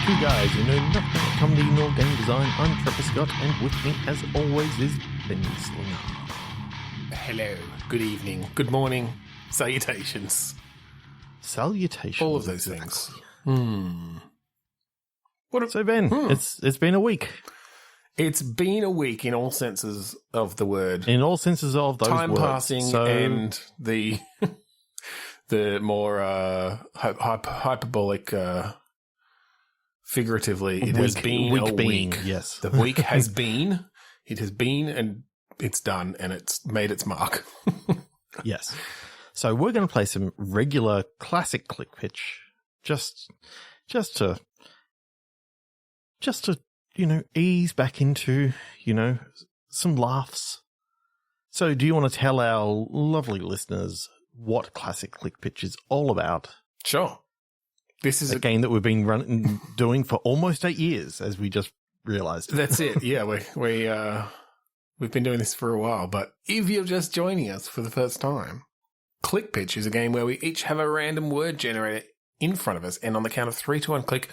Two guys who know nothing about comedy nor game design. I'm Trevor Scott, and with me, as always, is Ben Slinger. Hello, good evening, good morning, salutations. Salutations. All of those things. So, Ben, it's been a week. It's been a week in all senses of the word. In all senses of those Time words. passing and the more hyperbolic, figuratively, it has been a week. Yes. The week has been. It has been, and it's done, and it's made its mark. Yes. So we're going to play some regular classic click pitch, just to ease back into some laughs. So, do you want to tell our lovely listeners what classic click pitch is all about? Sure. This is a game that we've been doing for almost 8 years, as we just realized. That's it. Yeah, we've been doing this for a while, but if you're just joining us for the first time, Click Pitch is a game where we each have a random word generator in front of us, and on the count of 3, 2, 1, click,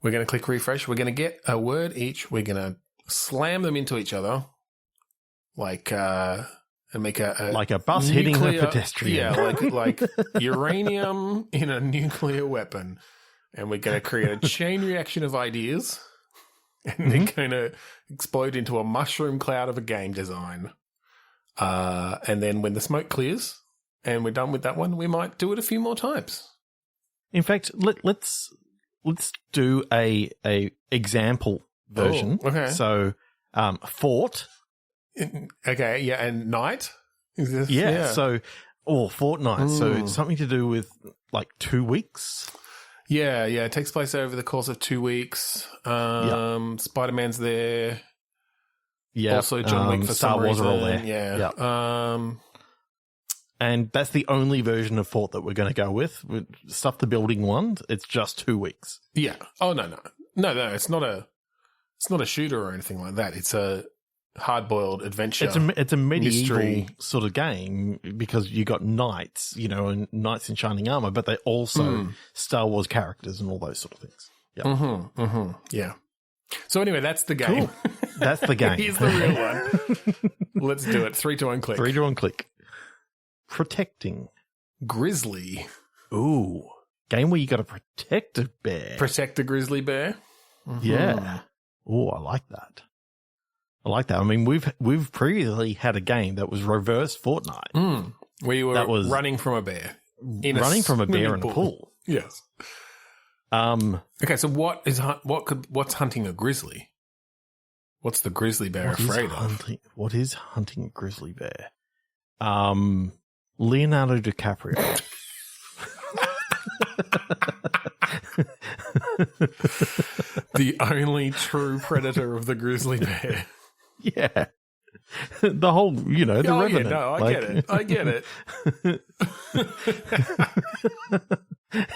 we're going to click refresh. We're going to get a word each. We're going to slam them into each other, and make like a bus hitting a pedestrian. Yeah, like uranium in a nuclear weapon, and we're going to create a chain reaction of ideas. And they're going to explode into a mushroom cloud of a game design. And then when the smoke clears and we're done with that one, we might do it a few more times. In fact, let's do a example version. Oh, okay. So, fort. Okay, yeah, and night? Is this, yeah. So, fortnight. So it's something to do with like 2 weeks. Yeah, it takes place over the course of 2 weeks. Spider-Man's there. Yeah. Also John Wick for Star Wars reason. are all there. Yeah. And that's the only version of Fort that we're going to go with. Stuff the building one, it's just 2 weeks. Yeah. Oh, no. It's not a shooter or anything like that. It's a hard-boiled adventure. It's a medieval mystery sort of game because you got knights, and knights in shining armor, but they also Star Wars characters and all those sort of things. Yeah. Yeah. So anyway, that's the game. Cool. That's the game. Here's the real one. Let's do it. 3, 2, 1, click. 3, 2, 1, click. Protecting. Grizzly. Ooh. Game where you got to protect a bear. Protect the grizzly bear. Yeah. Oh, I like that. I mean, we've previously had a game that was reverse Fortnite. Where you were running from a bear. From a bear in a pool. Yes. Okay, so what's hunting a grizzly? What's the grizzly bear afraid of? What is hunting a grizzly bear? Leonardo DiCaprio. The only true predator of the grizzly bear. Yeah. The whole, the Revenant. Yeah, no, I get it.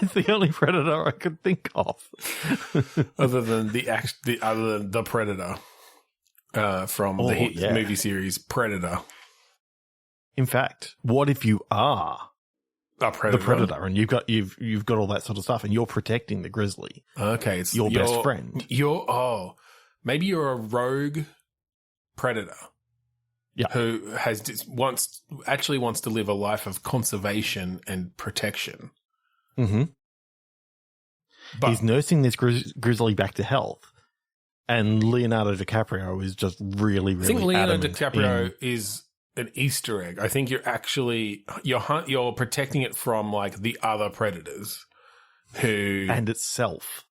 It's the only predator I could think of. other than the Predator from the hit movie series Predator. In fact, what if you are the Predator and you've got all that sort of stuff and you're protecting the grizzly? Okay, it's your best friend. Maybe you're a rogue predator. Yeah. Who wants to live a life of conservation and protection. Mm-hmm. But he's nursing this grizzly back to health, and Leonardo DiCaprio is just really, really. I think Leonardo DiCaprio is an Easter egg. I think you're protecting it from like the other predators, and itself.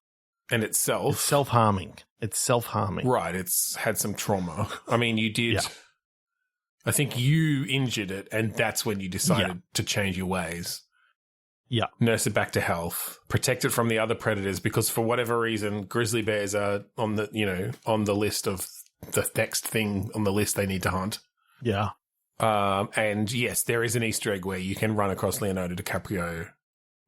It's self-harming. Right. It's had some trauma. I mean, you did. Yeah. I think you injured it, and that's when you decided to change your ways. Yeah. Nurse it back to health. Protect it from the other predators, because for whatever reason, grizzly bears are on the list of the next thing on the list they need to hunt. Yeah. And yes, there is an Easter egg where you can run across Leonardo DiCaprio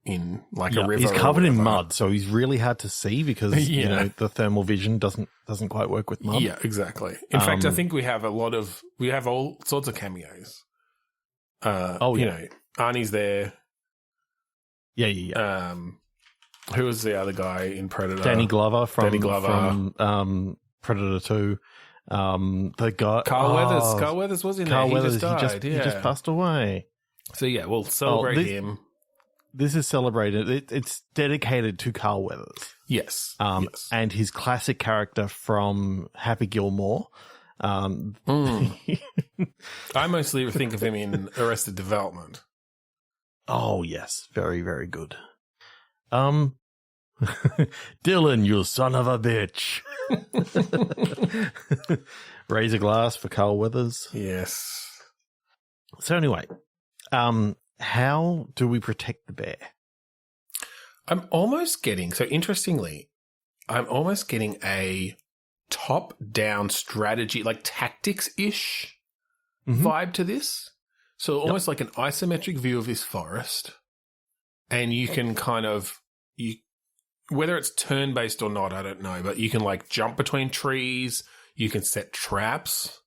in like a river. He's covered in mud, so he's really hard to see because the thermal vision doesn't quite work with mud. Yeah, exactly. In fact, I think we have all sorts of cameos. Arnie's there. Yeah. Who was the other guy in Predator? Danny Glover from Predator 2. The guy Carl Weathers. Carl Weathers was in there. He just died. He just passed away. So yeah, we'll celebrate him. This is celebrated. It's dedicated to Carl Weathers. Yes. Yes. And his classic character from Happy Gilmore. I mostly think of him in Arrested Development. Oh yes, very, very good. Dylan, you son of a bitch. Raise a glass for Carl Weathers. Yes. So anyway, how do we protect the bear? Interestingly, I'm almost getting a top-down strategy, like tactics-ish vibe to this. So almost like an isometric view of this forest. And you can kind of, whether it's turn-based or not, I don't know, but you can like jump between trees. You can set traps.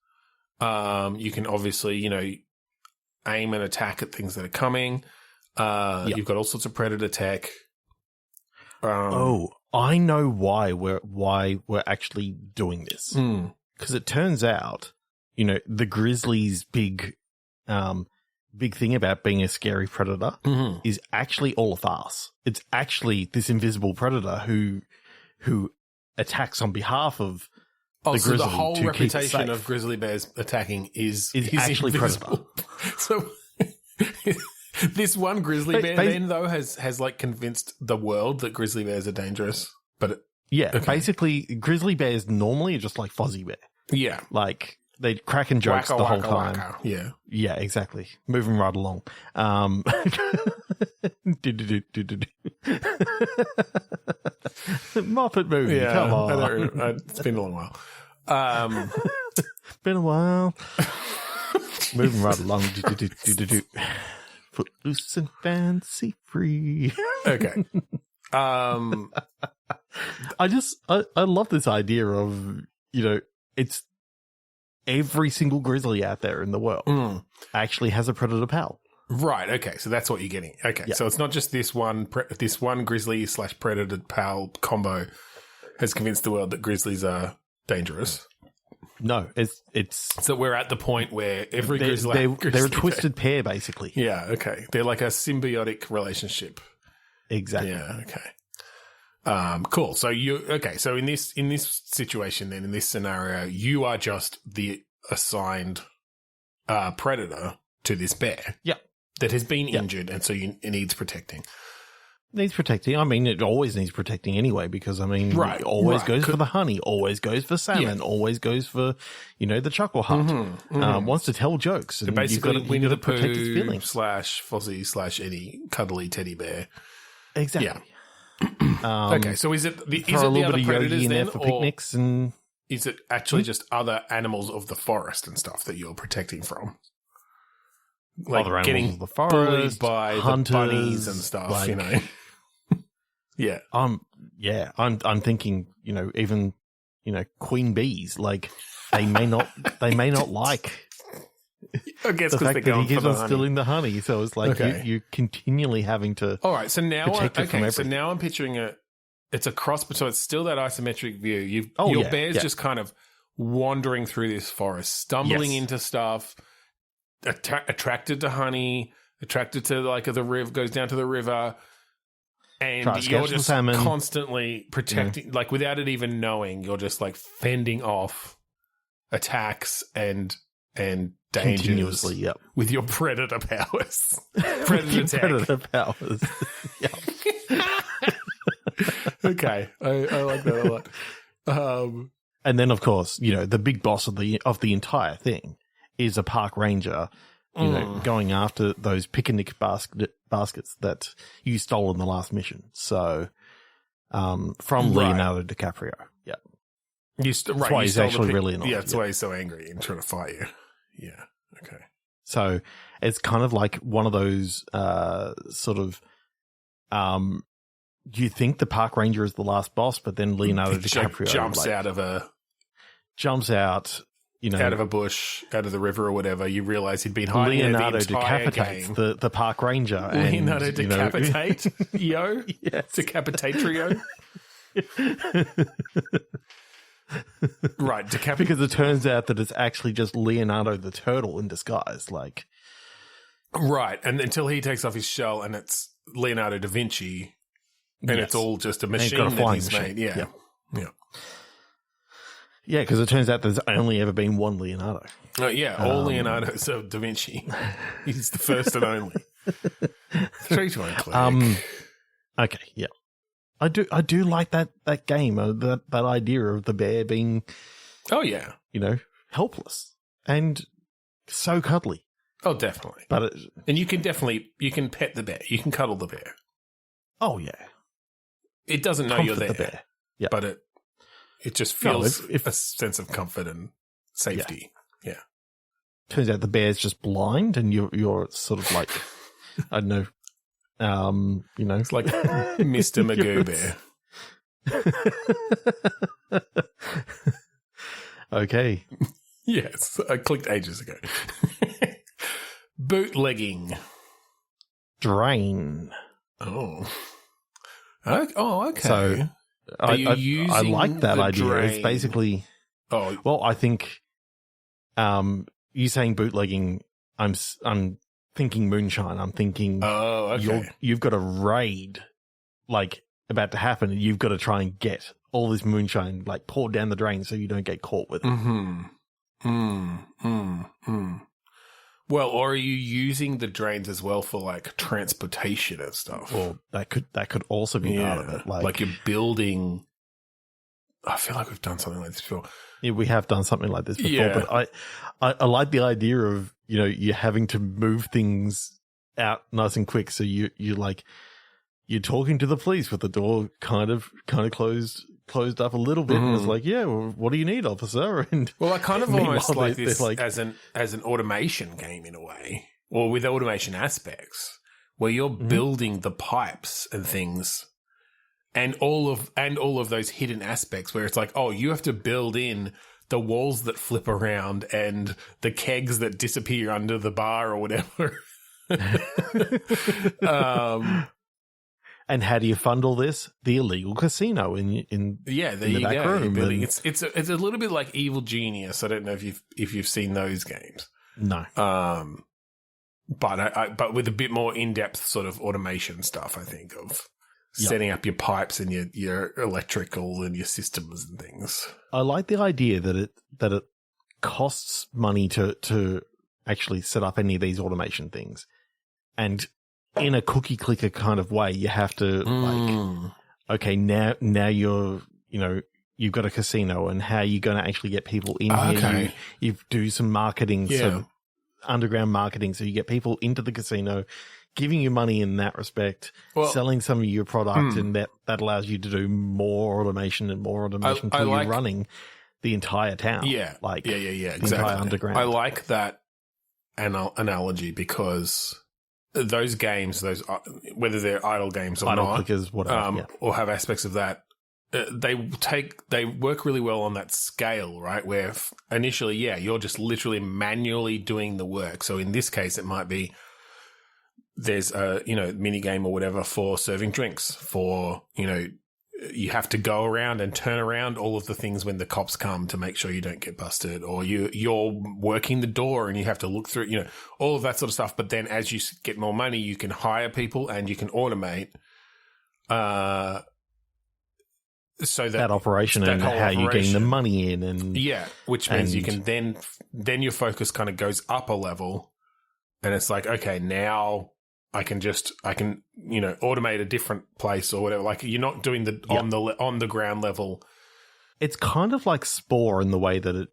You can obviously, aim and attack at things that are coming. You've got all sorts of predator tech. I know why we're actually doing this. Because it turns out, the grizzly's big thing about being a scary predator is actually all a farce. It's actually this invisible predator who attacks on behalf of the grizzly. So the whole reputation of grizzly bears attacking is actually invisible. Predator. So this one grizzly bear then though has like convinced the world that grizzly bears are dangerous. But basically grizzly bears normally are just like Fozzie Bear. Yeah. Like they cracking jokes the whole time. Wacka. Yeah. Yeah, exactly. Moving right along. Muppet movie. Yeah, come on. It's been a long while. Been a while. Moving right along. Footloose and fancy free. Okay. I love this idea of, it's every single grizzly out there in the world actually has a predator pal. Right. Okay. So that's what you're getting. Okay. Yeah. So it's not just this one grizzly / predator pal combo has convinced the world that grizzlies are dangerous. No, it's so we're at the point where every grizzly they're a twisted pair, basically. Yeah. Okay. They're like a symbiotic relationship. Exactly. Yeah. Okay. Cool. So So in this situation, then in this scenario, you are just the assigned predator to this bear. Yeah. That has been injured, and so it needs protecting. Needs protecting. I mean, it always needs protecting anyway, because it always goes for the honey, always goes for salmon, always goes for, the chuckle heart. Wants to tell jokes. And so basically, you've got to protect his feelings. / Fozzie / any cuddly teddy bear. Exactly. Yeah. Okay, so is it the other predators then, for picnics, and is it actually just other animals of the forest and stuff that you're protecting from? Like other getting of the forest, bullied by hunters, the bunnies and stuff, Yeah. I'm thinking, even, queen bees, like they may not like I guess the fact that he keeps on honey. stealing the honey. So it's like you're continually having to. All right. So now, so now I'm picturing it's a cross, so it's still that isometric view. Your bear's just kind of wandering through this forest, stumbling into stuff, attracted to honey, attracted to like the river, goes down to the river. And you're just constantly protecting, like without it even knowing, you're just like fending off attacks and dangers with your predator powers. Predator powers. Okay, I like that a lot. And then, of course, the big boss of the entire thing is a park ranger. Going after those picnic baskets that you stole in the last mission. So, from Leonardo DiCaprio. Yeah. That's why he's actually really annoyed. Yeah, that's why he's so angry and trying to fight you. Yeah. Okay. So, it's kind of like one of those, you think the park ranger is the last boss, but then Leonardo DiCaprio jumps out, out of a bush, out of the river or whatever, you realise he'd been hiding Leonardo the entire Decapitates game. the park ranger. Leonardo and, Decapitate-rio? Yes. Decapitate-rio? Right, because it turns out that it's actually just Leonardo the turtle in disguise. Like, right, and until he takes off his shell and it's Leonardo da Vinci, and it's all just a machine that he's made. Yeah. Yeah, because it turns out there's only ever been one Leonardo. Oh, yeah, all Leonardo's of Da Vinci. He's the first and only. 3 to 1 click. Okay, yeah. I do like that game, that idea of the bear being, helpless and so cuddly. Oh, definitely. But and you can pet the bear. You can cuddle the bear. Oh, yeah. It doesn't know you're there. The bear. Yeah. But it just feels a sense of comfort and safety. Yeah. Turns out the bear's just blind and you're sort of like, I don't know, it's like Mr. Magoo Bear. Okay. Yes, I clicked ages ago. Bootlegging. Drain. Oh, okay. So I like that idea. Drain? It's basically. Oh well, I think. You saying bootlegging? I'm thinking moonshine. I'm thinking. Oh, okay. You've got a raid, like about to happen, and you've got to try and get all this moonshine like poured down the drain so you don't get caught with it. Well, or are you using the drains as well for like transportation and stuff? Well, that could also be part of it. Like you're building. I feel like we've done something like this before. Yeah, we have done something like this before. But I like the idea of you having to move things out nice and quick. So you're talking to the police with the door kind of closed up a little bit, and it's like, well, what do you need, officer? And I kind of almost like this as an automation game in a way, or with automation aspects, where you're building the pipes and things, and all of those hidden aspects where it's like, oh, you have to build in the walls that flip around and the kegs that disappear under the bar or whatever. And how do you fund all this? The illegal casino in there you go. Room. It's a little bit like Evil Genius. I don't know if you've seen those games. No. But with a bit more in-depth sort of automation stuff, I think, of setting up your pipes and your electrical and your systems and things. I like the idea that it costs money to actually set up any of these automation things, and in a cookie clicker kind of way, you have to okay, now you've got a casino, and how are you going to actually get people in here? You do some marketing, some underground marketing, so you get people into the casino, giving you money in that respect, selling some of your product, and that allows you to do more automation until you're running the entire town. Yeah, exactly. Entire underground. I like that analogy because those games, whether they're idle games or idle not, clickers, whatever, or have aspects of that, they work really well on that scale, right? Where initially, you're just literally manually doing the work. So in this case, it might be there's a mini game or whatever for serving drinks, for you have to go around and turn around all of the things when the cops come to make sure you don't get busted, or you're working the door and you have to look through, all of that sort of stuff. But then as you get more money, you can hire people and you can automate, so that operation and how you're getting the money in, and which means you can then your focus kind of goes up a level, and it's like, okay, now I can automate a different place or whatever. Like you're not doing on the ground level. It's kind of like Spore in the way that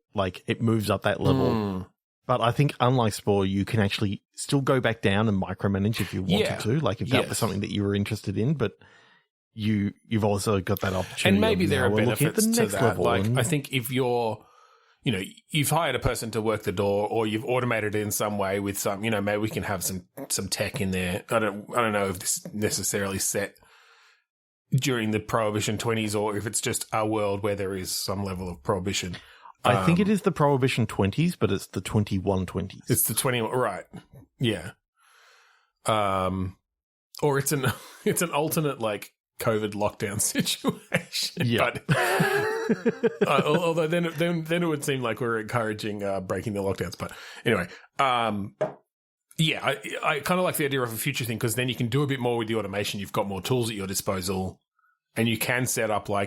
it moves up that level. But I think unlike Spore, you can actually still go back down and micromanage if you wanted to. Like if that was something that you were interested in, but you've also got that opportunity. And maybe there are benefits to that. Level, like I think if you're you've hired a person to work the door, or you've automated it in some way with some, maybe we can have some tech in there. I don't know if this is necessarily set during the Prohibition 20s or if it's just a world where there is some level of prohibition. I think it is the Prohibition 20s, but it's the 2120s. It's the 21, right? Yeah. Or it's an alternate like COVID lockdown situation. Yeah. But although then it would seem like we're encouraging breaking the lockdowns. But anyway, yeah, I kind of like the idea of a future thing because then you can do a bit more with the automation. You've got more tools at your disposal. And you can set up you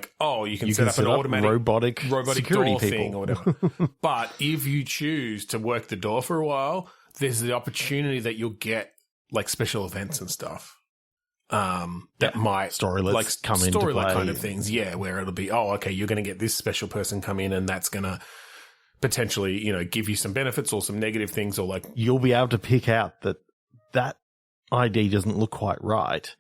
can set up an automatic robotic security door people. thing or whatever. But if you choose to work the door for a while, there's the opportunity that you'll get like special events and stuff. That might storylets come into play. Storylet kind of things, yeah, where it'll be, okay, you're going to get this special person come in and that's going to potentially, give you some benefits or some negative things or like... You'll be able to pick out that ID doesn't look quite right.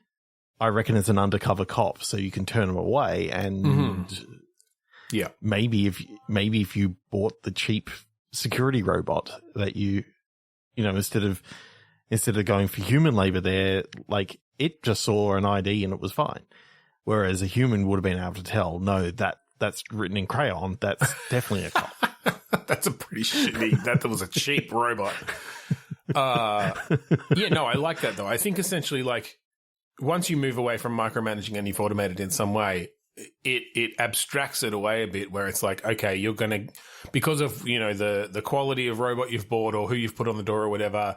I reckon it's an undercover cop, so you can turn them away and yeah, maybe if you bought the cheap security robot that you instead of going for human labor there, like it just saw an ID and it was fine. Whereas a human would have been able to tell, no, that's written in crayon. That's definitely a cop. That's a pretty shitty. That was a cheap robot. Yeah, no, I like that though. I think essentially like. Once you move away from micromanaging and you've automated in some way, it abstracts it away a bit where it's like, okay, you're going to, because of, the quality of robot you've bought or who you've put on the door or whatever,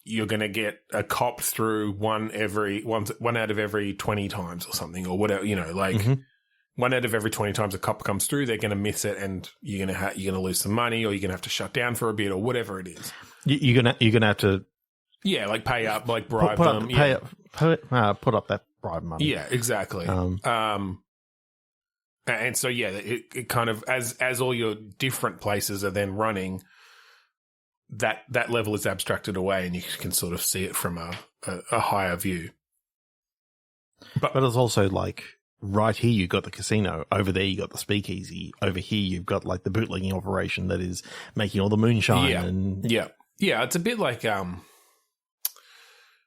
you're going to get a cop through one out of every 20 times or something or whatever, one out of every 20 times a cop comes through, they're going to miss it and you're going to lose some money or you're going to have to shut down for a bit or whatever it is. You're going to have to. Yeah, like pay up, like bribe put them. Put up that bribe money. Yeah, exactly. And so, yeah, it kind of, as all your different places are then running, that level is abstracted away and you can sort of see it from a higher view. But it's also like right here you've got the casino. Over there you got the speakeasy. Over here you've got like the bootlegging operation that is making all the moonshine. Yeah. It's a bit like...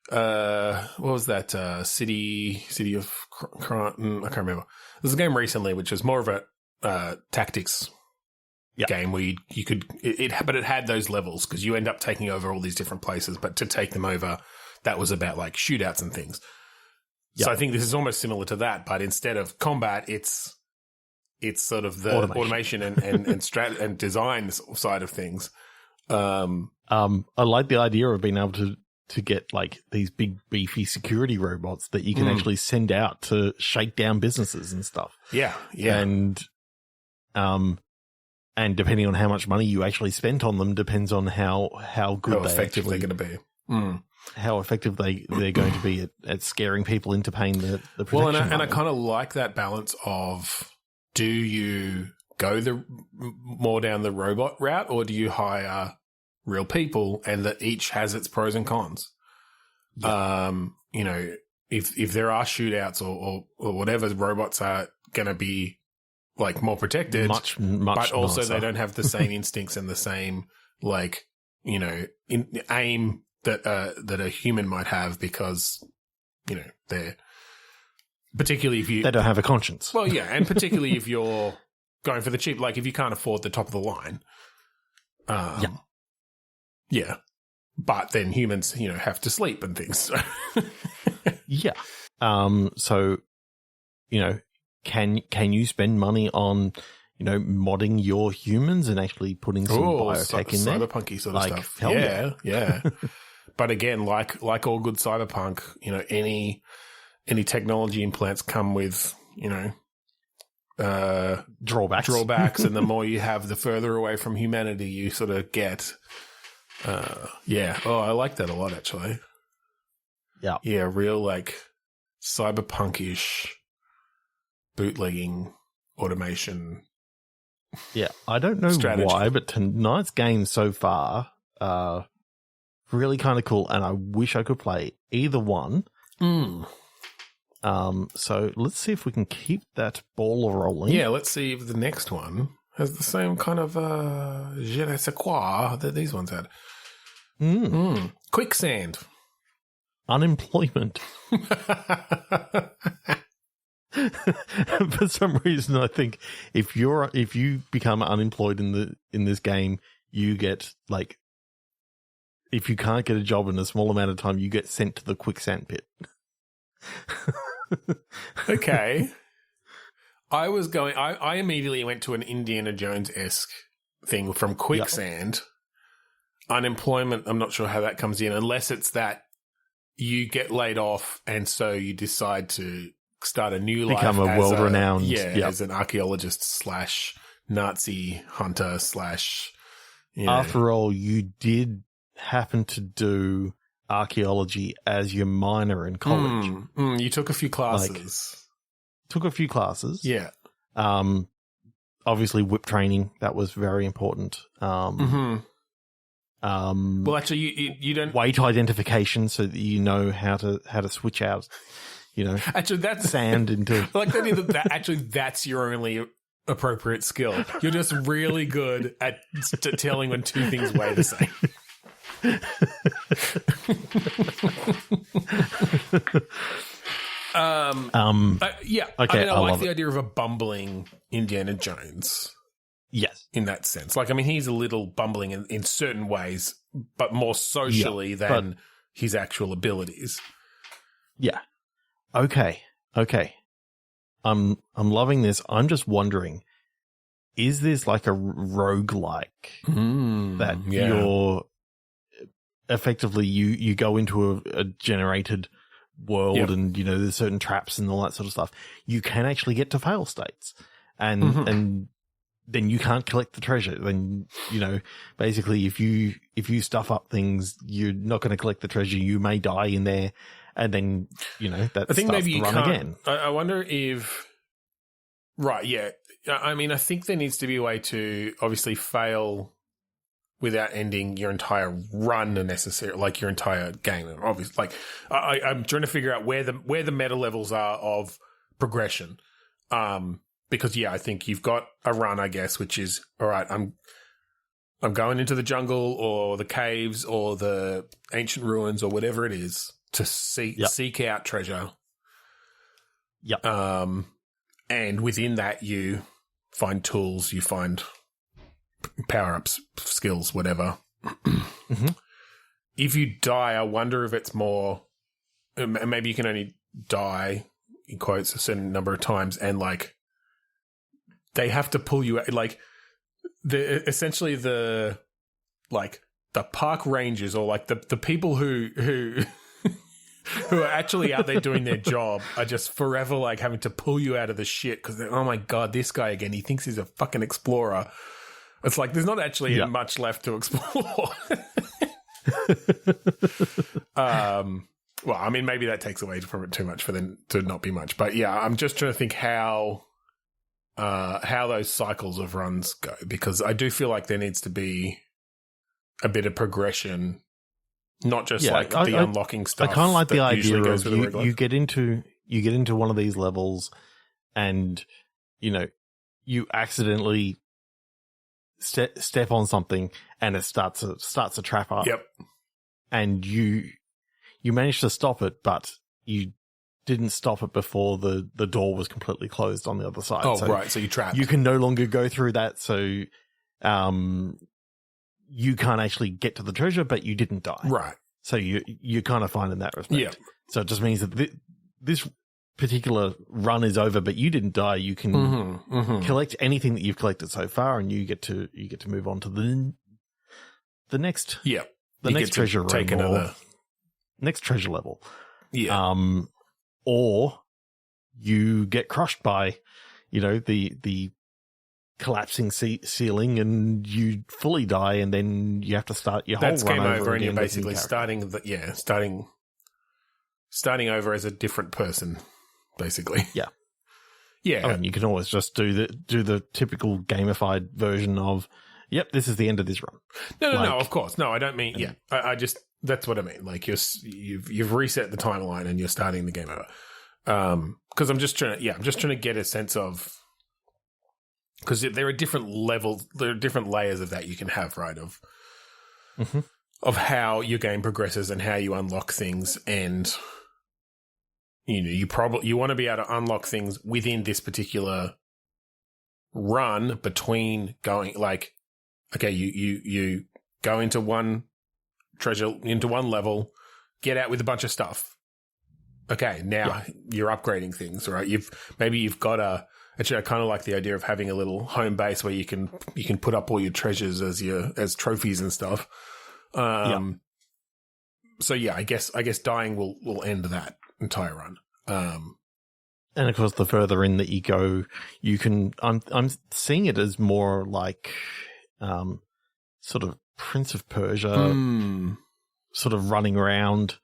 what was that? City of Crime? I can't remember. There's a game recently which was more of a tactics game where you could, but it had those levels because you end up taking over all these different places. But to take them over, that was about like shootouts and things. Yep. So I think this is almost similar to that, but instead of combat, it's sort of the automation and design side of things. I like the idea of being able to get like these big beefy security robots that you can actually send out to shake down businesses and stuff. Yeah. And depending on how much money you actually spent on them depends on how good how effective they're going to be. How effective they're going to be at scaring people into paying the protection. Well, and I kind of like that balance of, do you go more down the robot route or do you hire real people and that each has its pros and cons? Yeah. If there are shootouts or whatever, robots are going to be like more protected, much but also nicer. They don't have the same instincts and the same aim that a human might have because they're particularly if they don't have a conscience. Well, yeah, and particularly if you're going for the cheap, like if you can't afford the top of the line, yeah. But then humans, have to sleep and things. So. Yeah. So, can you spend money on, modding your humans and actually putting some biotech in there? Cyberpunky sort of stuff. Hell yeah. But again, like all good cyberpunk, any technology implants come with, drawbacks, and the more you have, the further away from humanity you sort of get. Yeah. Oh, I like that a lot, actually. Yeah. Yeah, real, cyberpunk-ish bootlegging automation. Yeah, I don't know strategy. Why, but tonight's game so far, really kind of cool, and I wish I could play either one. So let's see if we can keep that ball rolling. Yeah, let's see if the next one has the same kind of je ne sais quoi that these ones had. Quicksand. Unemployment. For some reason, I think if you become unemployed in this game, you get like, if you can't get a job in a small amount of time, you get sent to the quicksand pit. Okay. I immediately went to an Indiana Jones-esque thing from quicksand. Yep. Unemployment, I'm not sure how that comes in, unless it's that you get laid off and so you decide to start a new life. Become a world-renowned. As an archaeologist / Nazi hunter / After all, you did happen to do archaeology as your minor in college. You took a few classes. Yeah. Obviously whip training, that was very important. Well, actually, you don't weight identification, so that you know how to switch out. Actually, that's sand into like that. Actually, that's your only appropriate skill. You're just really good at telling when two things weigh the same. Yeah. Okay, I like the idea of a bumbling Indiana Jones. Yes. In that sense. Like, I mean, he's a little bumbling in certain ways, but more socially than his actual abilities. Yeah. Okay. I'm loving this. I'm just wondering, is this like a roguelike that you're effectively you go into a generated world and there's certain traps and all that sort of stuff. You can actually get to fail states and then you can't collect the treasure. Then basically if you stuff up things, you're not going to collect the treasure. You may die in there, and then that I think starts maybe to you run can't again. I wonder if I mean, I think there needs to be a way to obviously fail without ending your entire run necessarily, like your entire game. Obviously, like I'm trying to figure out where the meta levels are of progression. Because I think you've got a run, I guess, which is all right. I'm going into the jungle or the caves or the ancient ruins or whatever it is to seek out treasure. Yep. And within that, you find tools, you find power-ups, skills, whatever. If you die, I wonder if it's more... Maybe you can only die, in quotes, a certain number of times, and, like, they have to pull you out. Like, essentially the park rangers or, like, the people who are actually out there doing their job are just forever, like, having to pull you out of the shit because, oh, my God, this guy again, he thinks he's a fucking explorer. It's like there's not actually much left to explore. Well, I mean, maybe that takes away from it too much for them to not be much. But, yeah, I'm just trying to think how those cycles of runs go, because I do feel like there needs to be a bit of progression. Not just the unlocking stuff. I kind of like the idea of you get into one of these levels, and you accidentally step on something, and it starts a trap up. Yep. And you managed to stop it, but you didn't stop it before the door was completely closed on the other side. Oh, right. So you trapped. You can no longer go through that. So, you can't actually get to the treasure, but you didn't die. Right. So you're kind of fine in that respect. Yeah. So it just means that this particular run is over, but you didn't die. You can collect anything that you've collected so far, and you get to move on to the next. Yeah. The next treasure room. Take another. Next treasure level. Yeah. Or you get crushed by, the collapsing ceiling, and you fully die, and then you have to start your whole run game over, again. and you're basically starting over as a different person, basically. Yeah. Yeah. I mean, you can always just do the typical gamified version of, yep, this is the end of this run. No, of course. No, I don't mean, I just, that's what I mean. Like, you've reset the timeline and you're starting the game over. Because I'm just trying to get a sense of, because there are different levels, there are different layers of that you can have, right? Of how your game progresses and how you unlock things, and you want to be able to unlock things within this particular run between going like, okay, you go into one treasure, into one level, get out with a bunch of stuff. Okay, now you're upgrading things, right? You've got actually I kind of like the idea of having a little home base where you can put up all your treasures as trophies and stuff. So yeah, I guess dying will end that entire run. And of course, the further in that you go, you can. I'm seeing it as more like, sort of Prince of Persia, sort of running around,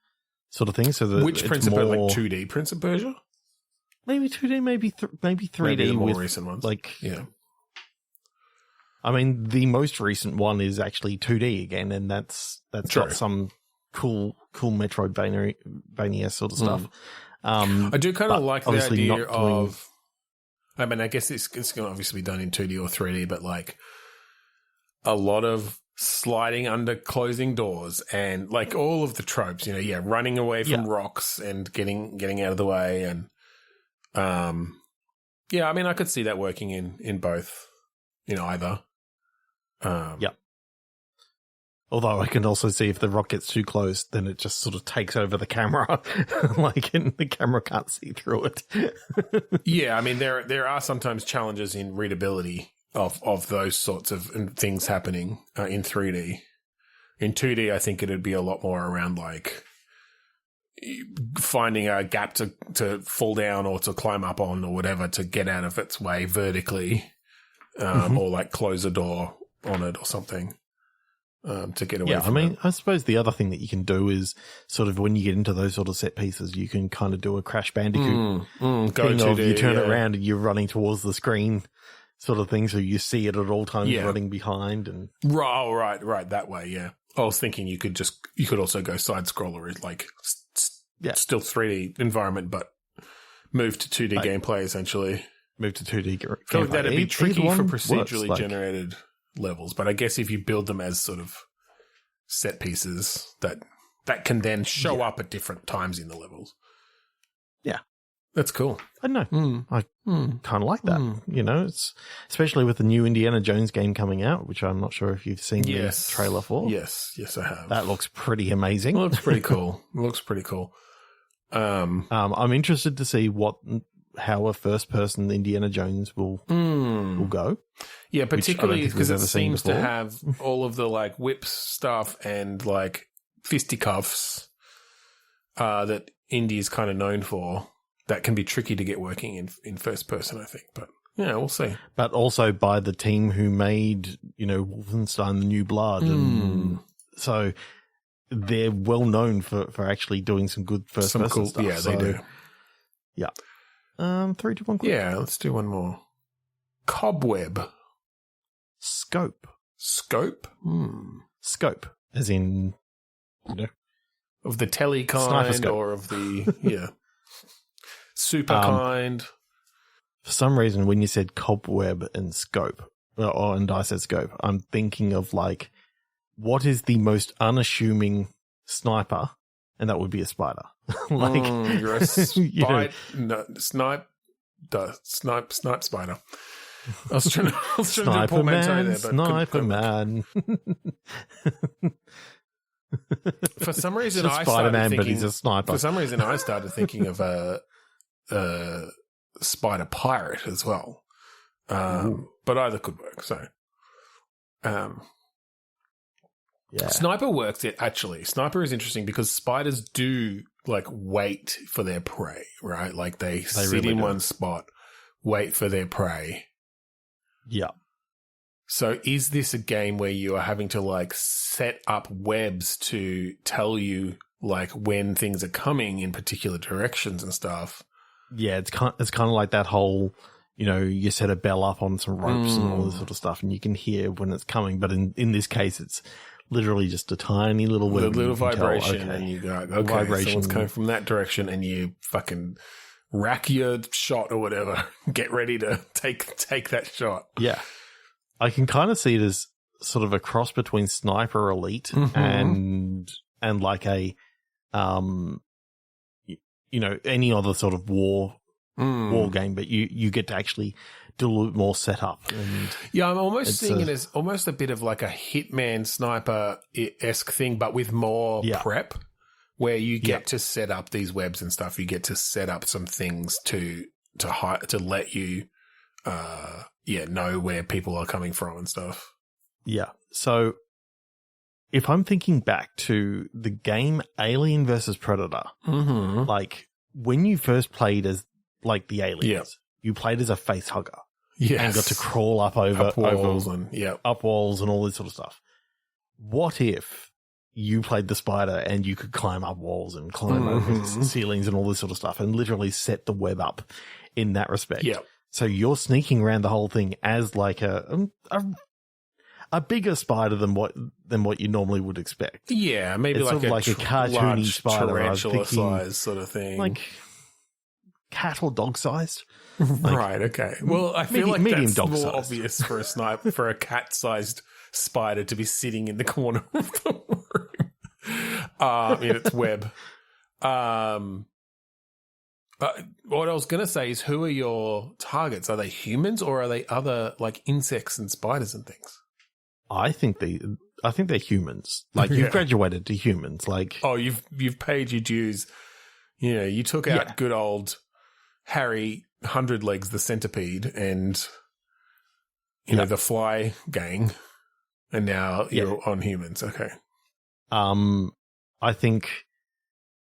sort of thing. So that which Prince of Persia, like 2D Prince of Persia? Maybe 2D, maybe 3D. Maybe the more with recent ones, yeah. I mean, the most recent one is actually 2D again, and that's got some cool Metroidvania sort of stuff. I do kind of like the idea of. I mean, I guess it's going to obviously be done in 2D or 3D, but like a lot of sliding under closing doors and like all of the tropes. Running away from rocks and getting out of the way, and I mean, I could see that working in both, either. Although I can also see if the rock gets too close, then it just sort of takes over the camera, and the camera can't see through it. Yeah, I mean, there are sometimes challenges in readability of those sorts of things happening in 3D. In 2D, I think it'd be a lot more around like finding a gap to fall down or to climb up on or whatever to get out of its way vertically, or like close a door on it or something. To get away from it. I suppose the other thing that you can do is sort of when you get into those sort of set pieces, you can kind of do a Crash Bandicoot thing of you turn it around and you're running towards the screen sort of thing, so you see it at all times running behind. And Right, that way, yeah. I was thinking you could also go side-scroller, like still 3D environment, but move to 2D gameplay, essentially. Move to 2D gameplay. I feel like that'd be tricky for procedurally generated levels, but I guess if you build them as sort of set pieces that can then show up at different times in the levels. Yeah. That's cool. I don't know. I kind of like that. It's especially with the new Indiana Jones game coming out, which I'm not sure if you've seen the trailer for. Yes, I have. That looks pretty amazing. It looks pretty cool. I'm interested to see how a first-person Indiana Jones will go. Yeah, particularly because it seems to have all of the like whip stuff and like fisticuffs that Indy is kind of known for. That can be tricky to get working in first person, I think. But yeah, we'll see. But also by the team who made Wolfenstein: The New Blood, and so they're well known for actually doing some good first person stuff. Yeah, they do. Yeah. 3, 2, 1. Quick. Yeah, let's do one more. Cobweb. Scope. Scope? Scope, as in, of the telly kind or of the, super kind. For some reason, when you said cobweb and scope, and I said scope, I'm thinking of like, what is the most unassuming sniper? And that would be a spider. You're a snipe spider. I was trying to do a portmanteau there, but Sniper Man. For some reason, I started thinking of a spider pirate as well. But either could work. So, Sniper works. Sniper is interesting because spiders do like wait for their prey, right? Like they sit really in one spot, wait for their prey. Yeah. So is this a game where you are having to like set up webs to tell you like when things are coming in particular directions and stuff? Yeah, it's kind of like that whole, you set a bell up on some ropes and all this sort of stuff, and you can hear when it's coming. But in this case, it's literally just a tiny little web, a little vibration, and you go, okay, someone's coming from that direction, and you fucking rack your shot or whatever. Get ready to take that shot. Yeah. I can kind of see it as sort of a cross between Sniper Elite and like a, any other sort of war game, but you get to actually do a little more setup. And yeah, I'm almost seeing it as almost a bit of like a Hitman sniper-esque thing, but with more prep, where you get to set up these webs and stuff. You get to set up some things to let you, know where people are coming from and stuff. Yeah. So if I'm thinking back to the game Alien versus Predator, like when you first played as like the aliens, you played as a face hugger. Yes. And got to crawl up over walls up walls and all this sort of stuff. What if you played the spider and you could climb up walls and climb over ceilings and all this sort of stuff and literally set the web up in that respect? Yeah. So you're sneaking around the whole thing as like a bigger spider than what you normally would expect. Yeah, maybe it's like sort of like a cartoony spider, tarantula size sort of thing, like cat or dog sized. Like, right. Okay. Well, I feel like medium that's dog more sized. obvious for a cat sized spider to be sitting in the corner of the room in its web. What I was going to say is, who are your targets? Are they humans or are they other like insects and spiders and things? I think they're humans. Like you've graduated to humans. Like you've paid your dues. Yeah, you took out good old Harry 100 Legs, the centipede, and the fly gang, and now you're on humans. Okay. I think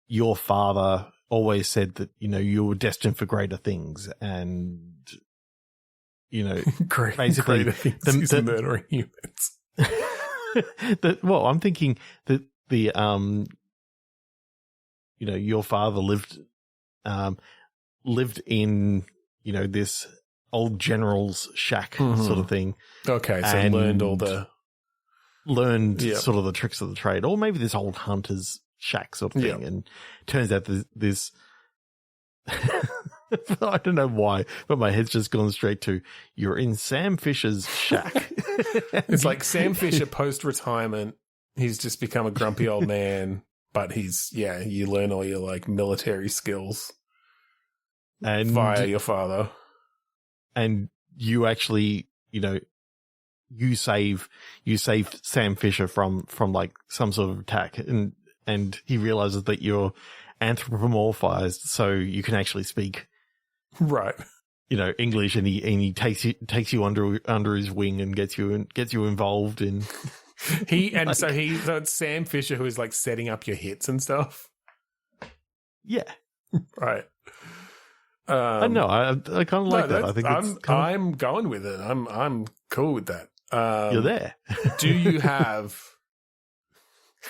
your father always said that you were destined for greater things, and basically greater things he's murdering humans. I'm thinking that your father lived in this old general's shack sort of thing. Okay, so learned sort of the tricks of the trade, or maybe this old hunter's shack sort of thing. And turns out this I don't know why, but my head's just gone straight to, you're in Sam Fisher's shack. It's like Sam Fisher post-retirement. He's just become a grumpy old man, but you learn all your like military skills and via your father. And you actually, you save Sam Fisher from like some sort of attack, and he realizes that you're anthropomorphized, so you can actually speak right, English, and he takes you under his wing and gets you involved in. So it's Sam Fisher who is like setting up your hits and stuff. Yeah, right. I know. I kind of like that. I think I'm going with it. I'm cool with that. You're there. Do you have?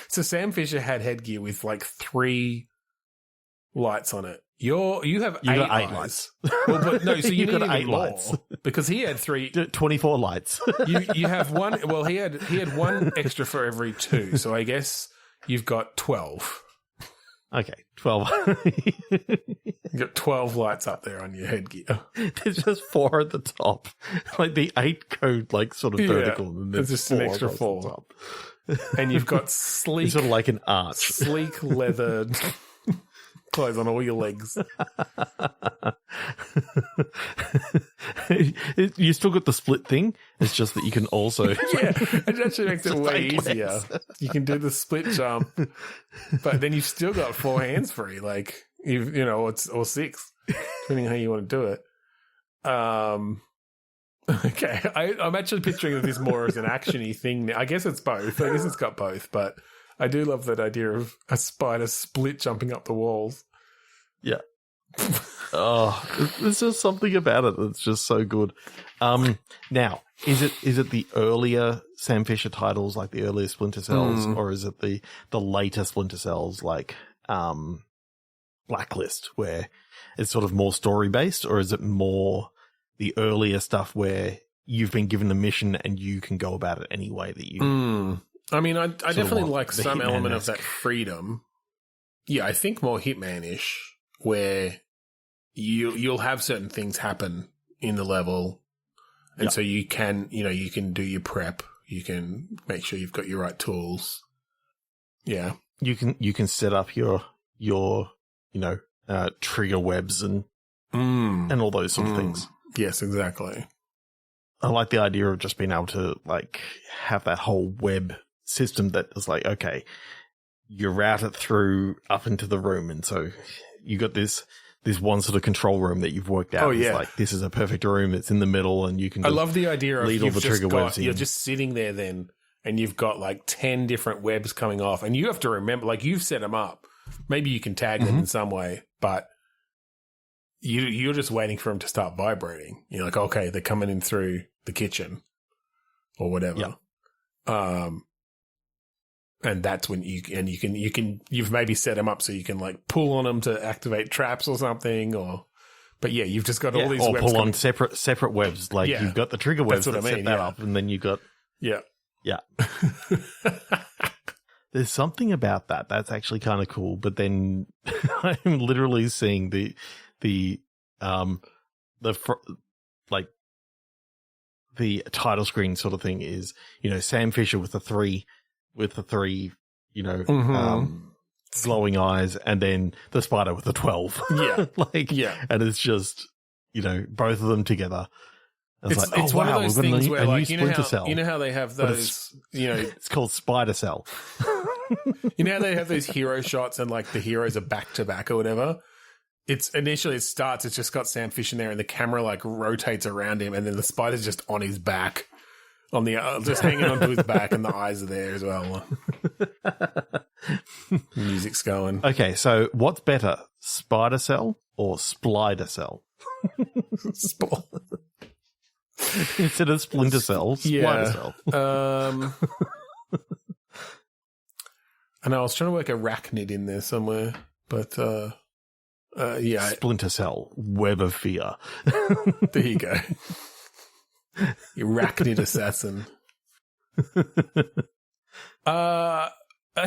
So Sam Fisher had headgear with like 3 lights on it. You have 8 lights. Well, but no, so you got need 8 more, lights because he had 3. 24 lights. You have 1. Well, he had 1 extra for every 2. So I guess you've got 12. Okay, 12. You got 12 lights up there on your headgear. There's just 4 at the top. Like the 8 go like sort of vertical. And there's just an extra 4. And you've got sleek, it's sort of like an arch, sleek leather clothes on all your legs. You still got the split thing. It's just that you can also it actually makes it way easier. You can do the split jump, but then you've still got 4 hands free, like or 6, depending on how you want to do it. Okay, I'm actually picturing this more as an action-y thing. I guess it's both. I guess it's got both, but I do love that idea of a spider split jumping up the walls. Yeah. There's just something about it that's just so good. Now, is it the earlier Sam Fisher titles, like the earlier Splinter Cells, or is it the later Splinter Cells, like Blacklist, where it's sort of more story-based, or is it more the earlier stuff where you've been given the mission and you can go about it any way that you... I mean, I definitely like some element of that freedom. Yeah, I think more Hitman-ish, where you'll have certain things happen in the level, and so you can do your prep, you can make sure you've got your right tools. Yeah. You can set up your trigger webs and all those sort of things. Yes, exactly. I like the idea of just being able to like have that whole web system that is like, okay, you route it through up into the room, and so you got this one sort of control room that you've worked out. Oh, yeah. It's like, this is a perfect room. It's in the middle, and you can. I love the idea of lead all the trigger webs. You're just sitting there then, and you've got like 10 different webs coming off, and you have to remember, like you've set them up. Maybe you can tag them in some way, but you're just waiting for them to start vibrating. You're like, okay, they're coming in through the kitchen or whatever. Yep. And that's when you've maybe set them up so you can like pull on them to activate traps or something, but yeah, you've just got all these webs pull on separate webs. Like you've got the trigger webs that set that up, and then you got yeah. There's something about that that's actually kind of cool. But then I'm literally seeing the title screen sort of thing is, Sam Fisher with the three, glowing eyes, and then the spider with the 12. Yeah. And it's just, both of them together. It's one of those things where, like, you know how they have those, it's called Spider Cell. You know how they have those hero shots and like the heroes are back to back or whatever? It's just got Sam Fish in there, and the camera like rotates around him, and then the spider's just on his back, just hanging onto his back, and the eyes are there as well. Music's going. Okay, so what's better, Spider Cell or Splider Cell? Instead of Splinter Cell, Splider Cell. I know I was trying to work arachnid in there somewhere, but Splinter Cell, Web of Fear. There you go. Arachnid assassin. I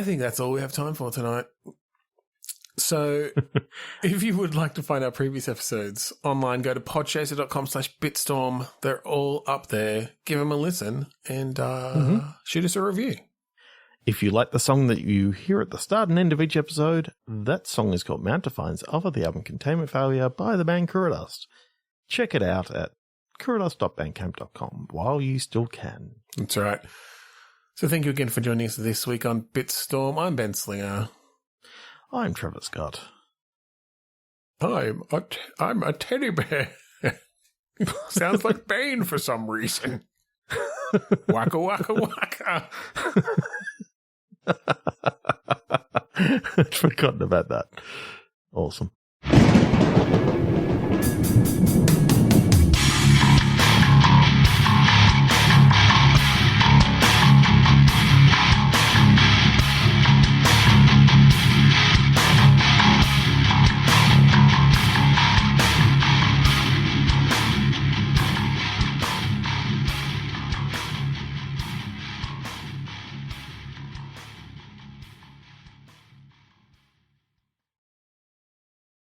think that's all we have time for tonight. So if you would like to find our previous episodes online, go to podchaser.com/bitstorm. They're all up there. Give them a listen and shoot us a review. If you like the song that you hear at the start and end of each episode, that song is called Mount Defiance of the album Containment Failure by the band Kuradust. Check it out at kuradust.bandcamp.com while you still can. That's right. So thank you again for joining us this week on Bitstorm. I'm Ben Slinger. I'm Trevor Scott. I'm a teddy bear. Sounds like Bane for some reason. Waka waka waka. I'd forgotten about that. Awesome.